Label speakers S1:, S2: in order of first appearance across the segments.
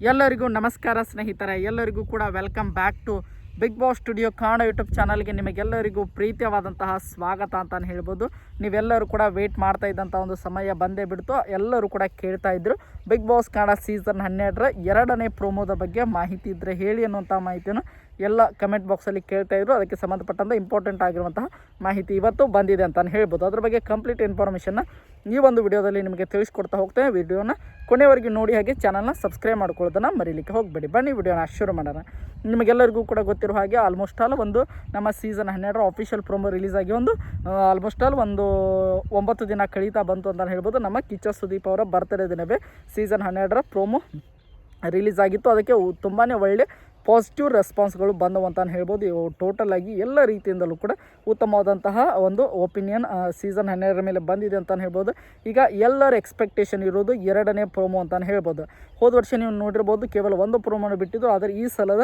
S1: ಎಲ್ಲರಿಗೂ ನಮಸ್ಕಾರ ಸ್ನೇಹಿತರೆ, ಎಲ್ಲರಿಗೂ ಕೂಡ welcome back to Bigg Boss studio Kannada YouTube ಚಾನಲ್ಗೆ ನಿಮಗೆಲ್ಲರಿಗೂ ಪ್ರೀತಿಯಾದಂತಹ ಸ್ವಾಗತ ಅಂತಲೇ ಹೇಳ್ಬೋದು. ನೀವೆಲ್ಲರೂ ಕೂಡ ವೆಯ್ಟ್ ಮಾಡ್ತಾ ಇದ್ದಂಥ ಒಂದು ಸಮಯ ಬಂದೇ ಬಿಡ್ತು. ಎಲ್ಲರೂ ಕೂಡ ಕೇಳ್ತಾ ಇದ್ರು ಬಿಗ್ ಬಾಸ್ ಕನ್ನಡ ಸೀಸನ್ 12ರ 2ನೇ ಪ್ರೋಮೋದ ಬಗ್ಗೆ ಮಾಹಿತಿ ಇದ್ದರೆ ಹೇಳಿ ಅನ್ನುವಂಥ ಮಾಹಿತಿಯನ್ನು ಎಲ್ಲ ಕಮೆಂಟ್ ಬಾಕ್ಸಲ್ಲಿ ಕೇಳ್ತಾಯಿದ್ರು. ಅದಕ್ಕೆ ಸಂಬಂಧಪಟ್ಟಂಥ ಇಂಪಾರ್ಟೆಂಟ್ ಆಗಿರುವಂತಹ ಮಾಹಿತಿ ಇವತ್ತು ಬಂದಿದೆ ಅಂತಲೇ ಹೇಳ್ಬೋದು. ಅದ್ರ ಬಗ್ಗೆ ಕಂಪ್ಲೀಟ್ ಇನ್ಫಾರ್ಮೇಷನ್ನ ಈ ಒಂದು ವಿಡಿಯೋದಲ್ಲಿ ನಿಮಗೆ ತಿಳಿಸ್ಕೊಡ್ತಾ ಹೋಗ್ತೇನೆ. ವಿಡಿಯೋನ ಕೊನೆವರೆಗೂ ನೋಡಿ, ಹಾಗೆ ಚಾನಲ್ನ ಸಬ್ಸ್ಕ್ರೈಬ್ ಮಾಡ್ಕೊಳ್ಳೋದನ್ನು ಮರೀಲಿಕ್ಕೆ ಹೋಗಬೇಡಿ. ಬನ್ನಿ ವಿಡಿಯೋನ ಶುರು ಮಾಡೋಣ. ನಿಮಗೆಲ್ಲರಿಗೂ ಕೂಡ ಗೊತ್ತಿರೋ ಹಾಗೆ ಆಲ್ಮೋಸ್ಟ್ ಆಲ್ ಒಂದು ನಮ್ಮ ಸೀಸನ್ 12ರ ಆಫಿಷಿಯಲ್ ಪ್ರೋಮೋ ರಿಲೀಸ್ ಆಗಿ ಆಲ್ಮೋಸ್ಟ್ ಆಲ್ ಒಂದು 9 ದಿನ ಕಳೀತಾ ಬಂತು ಅಂತ ಹೇಳ್ಬೋದು. ನಮ್ಮ ಕಿಚ್ಚ ಸುದೀಪ್ ಅವರ ಬರ್ತ್ಡೇ ದಿನವೇ ಸೀಸನ್ 12ರ ಪ್ರೋಮೋ ರಿಲೀಸ್ ಆಗಿತ್ತು. ಅದಕ್ಕೆ ತುಂಬಾ ಒಳ್ಳೆ ಪಾಸಿಟಿವ್ ರೆಸ್ಪಾನ್ಸ್ಗಳು ಬಂದವು ಅಂತ ಹೇಳ್ಬೋದು. ಟೋಟಲ್ ಆಗಿ ಎಲ್ಲ ರೀತಿಯಿಂದಲೂ ಕೂಡ ಉತ್ತಮವಾದಂತಹ ಒಂದು ಒಪಿನಿಯನ್ ಸೀಸನ್ 12ರ ಮೇಲೆ ಬಂದಿದೆ ಅಂತ ಹೇಳ್ಬೋದು. ಈಗ ಎಲ್ಲರ ಎಕ್ಸ್ಪೆಕ್ಟೇಷನ್ ಇರೋದು 2ನೇ ಪ್ರೋಮೋ ಅಂತ ಹೇಳ್ಬೋದು. ಹೋದ ವರ್ಷ ನೀವು ನೋಡಿರ್ಬೋದು ಕೇವಲ ಒಂದು ಪ್ರೋಮೋನ ಬಿಟ್ಟಿದ್ದು, ಆದರೆ ಈ ಸಲದ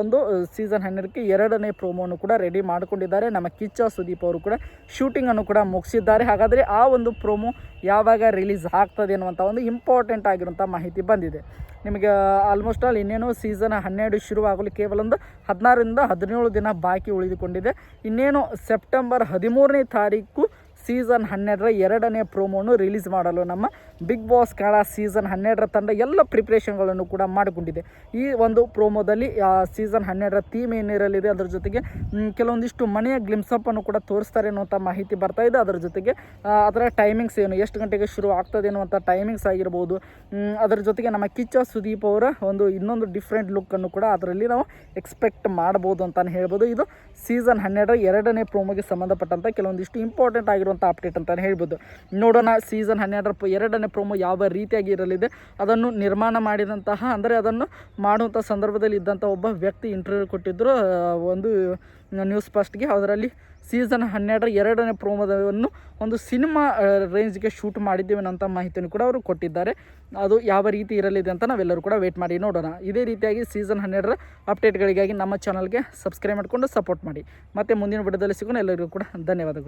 S1: ಒಂದು ಸೀಸನ್ 12ಕ್ಕೆ 2ನೇ ಪ್ರೋಮೋನು ಕೂಡ ರೆಡಿ ಮಾಡಿಕೊಂಡಿದ್ದಾರೆ. ನಮ್ಮ ಕಿಚ್ಚ ಸುದೀಪ್ ಅವರು ಕೂಡ ಶೂಟಿಂಗನ್ನು ಕೂಡ ಮುಗಿಸಿದ್ದಾರೆ. ಹಾಗಾದರೆ ಆ ಒಂದು ಪ್ರೋಮೋ ಯಾವಾಗ ರಿಲೀಸ್ ಆಗ್ತದೆ ಅನ್ನುವಂಥ ಒಂದು ಇಂಪಾರ್ಟೆಂಟ್ ಆಗಿರುವಂಥ ಮಾಹಿತಿ ಬಂದಿದೆ. ನಿಮಗೆ ಆಲ್ಮೋಸ್ಟ್ ಆಲ್ ಇನ್ನೇನು ಸೀಸನ್ 12 ಶುರುವಾಗಲು ಕೇವಲ ಒಂದು 16ರಿಂದ 17 ದಿನ ಬಾಕಿ ಉಳಿದುಕೊಂಡಿದೆ. ಇನ್ನೇನು ಸೆಪ್ಟೆಂಬರ್ 13ನೇ ತಾರೀಕು ಸೀಸನ್ 12ರ 2ನೇ ಪ್ರೋಮೋನು ರಿಲೀಸ್ ಮಾಡಲು ನಮ್ಮ ಬಿಗ್ ಬಾಸ್ ಕನ್ನಡ ಸೀಸನ್ 12ರ ತಂಡ ಎಲ್ಲ ಪ್ರಿಪ್ರೇಷನ್ಗಳನ್ನು ಕೂಡ ಮಾಡಿಕೊಂಡಿದೆ. ಈ ಒಂದು ಪ್ರೋಮೋದಲ್ಲಿ ಸೀಸನ್ 12ರ ಥೀಮ್ ಏನಿರಲಿದೆ, ಅದರ ಜೊತೆಗೆ ಕೆಲವೊಂದಿಷ್ಟು ಮನೆಯ ಗ್ಲಿಮ್ಸಪ್ಪನ್ನು ಕೂಡ ತೋರಿಸ್ತಾರೆ ಅನ್ನುವಂಥ ಮಾಹಿತಿ ಬರ್ತಾ ಇದೆ. ಅದರ ಜೊತೆಗೆ ಅದರ ಟೈಮಿಂಗ್ಸ್ ಏನು, ಎಷ್ಟು ಗಂಟೆಗೆ ಶುರು ಆಗ್ತದೆ ಅನ್ನುವಂಥ ಟೈಮಿಂಗ್ಸ್ ಆಗಿರ್ಬೋದು. ಅದರ ಜೊತೆಗೆ ನಮ್ಮ ಕಿಚ್ಚ ಸುದೀಪ್ ಅವರ ಇನ್ನೊಂದು ಡಿಫ್ರೆಂಟ್ ಲುಕ್ಕನ್ನು ಕೂಡ ಅದರಲ್ಲಿ ನಾವು ಎಕ್ಸ್ಪೆಕ್ಟ್ ಮಾಡ್ಬೋದು ಅಂತಲೇ ಹೇಳ್ಬೋದು. ಇದು ಸೀಸನ್ 12ರ 2ನೇ ಪ್ರೋಮೋಗೆ ಸಂಬಂಧಪಟ್ಟಂಥ ಕೆಲವೊಂದಿಷ್ಟು ಇಂಪಾರ್ಟೆಂಟ್ ಆಗಿರುವಂಥ ಅಪ್ಡೇಟ್ ಅಂತಲೇ ಹೇಳ್ಬೋದು. ನೋಡೋಣ ಸೀಸನ್ 12ರ 2ನೇ ಪ್ರೋಮೋ ಯಾವ ರೀತಿಯಾಗಿ ಇರಲಿದೆ. ಅದನ್ನು ನಿರ್ಮಾಣ ಮಾಡಿದಂತಹ, ಅಂದರೆ ಅದನ್ನು ಮಾಡುವಂಥ ಸಂದರ್ಭದಲ್ಲಿ ಇದ್ದಂಥ ಒಬ್ಬ ವ್ಯಕ್ತಿ ಇಂಟರ್ವ್ಯೂ ಕೊಟ್ಟಿದ್ದರು ಒಂದು ನ್ಯೂಸ್ ಫಸ್ಟ್ಗೆ. ಅದರಲ್ಲಿ ಸೀಸನ್ 12ರ 2ನೇ ಪ್ರೋಮೋದವನ್ನು ಒಂದು ಸಿನಿಮಾ ರೇಂಜ್ಗೆ ಶೂಟ್ ಮಾಡಿದ್ದೀವಿ ಅನ್ನೋಂಥ ಮಾಹಿತಿಯನ್ನು ಕೂಡ ಅವರು ಕೊಟ್ಟಿದ್ದಾರೆ. ಅದು ಯಾವ ರೀತಿ ಇರಲಿದೆ ಅಂತ ನಾವೆಲ್ಲರೂ ಕೂಡ ವೇಟ್ ಮಾಡಿ ನೋಡೋಣ. ಇದೇ ರೀತಿಯಾಗಿ ಸೀಸನ್ 12ರ ಅಪ್ಡೇಟ್ಗಳಿಗಾಗಿ ನಮ್ಮ ಚಾನಲ್ಗೆ ಸಬ್ಸ್ಕ್ರೈಬ್ ಮಾಡಿಕೊಂಡು ಸಪೋರ್ಟ್ ಮಾಡಿ. ಮತ್ತು ಮುಂದಿನ ವಿಡಿಯೋದಲ್ಲಿ ಸಿಗೋಣ. ಎಲ್ಲರಿಗೂ ಕೂಡ ಧನ್ಯವಾದಗಳು.